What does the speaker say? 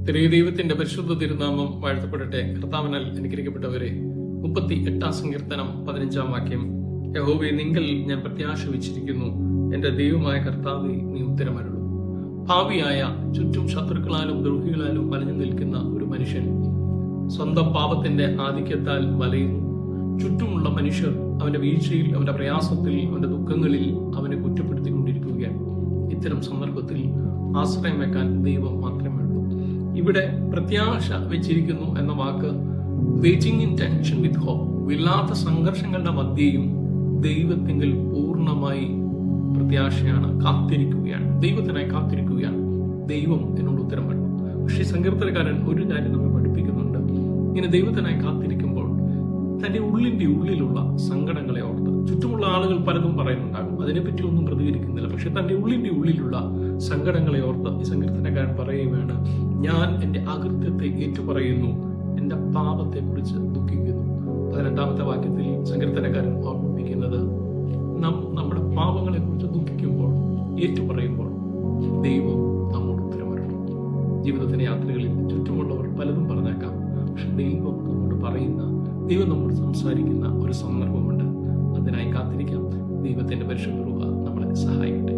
ദൈവത്തിന്റെ പരിശുദ്ധ തിരുനാമം വാഴ്ത്തപ്പെടട്ടെ. കർത്താവിനാൽ അനുഗ്രഹിക്കപ്പെട്ടവരെ, 38 സങ്കീർത്തനം 15 വാക്യം. യഹോവേ, നിങ്കൽ ഞാൻ പ്രത്യാശ വെച്ചിരിക്കുന്നു, എന്റെ ദൈവമായ കർത്താവേ, നീ ഉത്തരമരുളൂ. ഭാവിയായ ചുറ്റും ശത്രുക്കളാലും ദ്രോഹികളാലും വലഞ്ഞു നിൽക്കുന്ന ഒരു മനുഷ്യൻ സ്വന്തം പാപത്തിന്റെ ആധിക്യത്താൽ വലയുന്നു. ചുറ്റുമുള്ള മനുഷ്യർ അവന്റെ വീഴ്ചയിൽ, അവന്റെ പ്രയാസത്തിൽ, അവന്റെ ദുഃഖങ്ങളിൽ അവനെ കുറ്റപ്പെടുത്തിക്കൊണ്ടിരിക്കുകയാണ്. ഇത്തരം സന്ദർഭത്തിൽ ആശ്രയം വെക്കാൻ ദൈവം മാത്രമേ ഉള്ളൂ. ഇവിടെ പ്രത്യാശ വെച്ചിരിക്കുന്നു എന്ന വാക്ക് waiting in tension with hope, വല്ലാത്ത സംഘർഷങ്ങളുടെ മധ്യയും ദൈവത്തെങ്കിൽ പൂർണ്ണമായി പ്രത്യാശയാണ്, കാത്തിരിക്കുകയാണ്, ദൈവത്തിനായി കാത്തിരിക്കുകയാണ്. ദൈവം എന്നോട് ഉത്തരം പറഞ്ഞു. പക്ഷേ സങ്കീർത്തനക്കാരൻ ഒരു കാര്യം നമ്മെ പഠിപ്പിക്കുന്നുണ്ട്. ഇങ്ങനെ ദൈവത്തിനായി കാത്തിരിക്കുമ്പോൾ തന്റെ ഉള്ളിലുള്ള സങ്കടങ്ങളെ ഓർത്ത്, ചുറ്റുമുള്ള ആളുകൾ പലതും പറയുന്നുണ്ടാകും, അതിനെപ്പറ്റി ഒന്നും പ്രതികരിക്കുന്നില്ല. പക്ഷെ തന്റെ ഉള്ളിലുള്ള സങ്കടങ്ങളെ ഓർത്ത് ഈ സങ്കീർത്തനക്കാരൻ പറയുകയാണ്, ഞാൻ എന്റെ അകൃത്യത്തെ ഏറ്റുപറയുന്നു, എന്റെ പാപത്തെ കുറിച്ച് ദുഃഖിക്കുന്നു. 18 വാക്യത്തിൽ സങ്കീർത്തനക്കാരൻ ഓർമ്മിപ്പിക്കുന്നത്, നമ്മുടെ പാപങ്ങളെ കുറിച്ച് ദുഃഖിക്കുമ്പോൾ, ഏറ്റുപറയുമ്പോൾ ദൈവം നമ്മോട് ഉത്തരമരുളും. ജീവിതത്തിന്റെ യാത്രകളിൽ ചുറ്റുമുള്ളവർ പലതും പറഞ്ഞേക്കാം, പക്ഷെ ദൈവം നമ്മോട് പറയുന്ന, ദൈവം നമ്മോട് സംസാരിക്കുന്ന ഒരു സന്ദർഭമുണ്ട്. അതിനായി കാത്തിരിക്കാം. ദൈവത്തിന്റെ പരിശുദ്ധ കൃപ നമ്മളെ സഹായിക്കട്ടെ.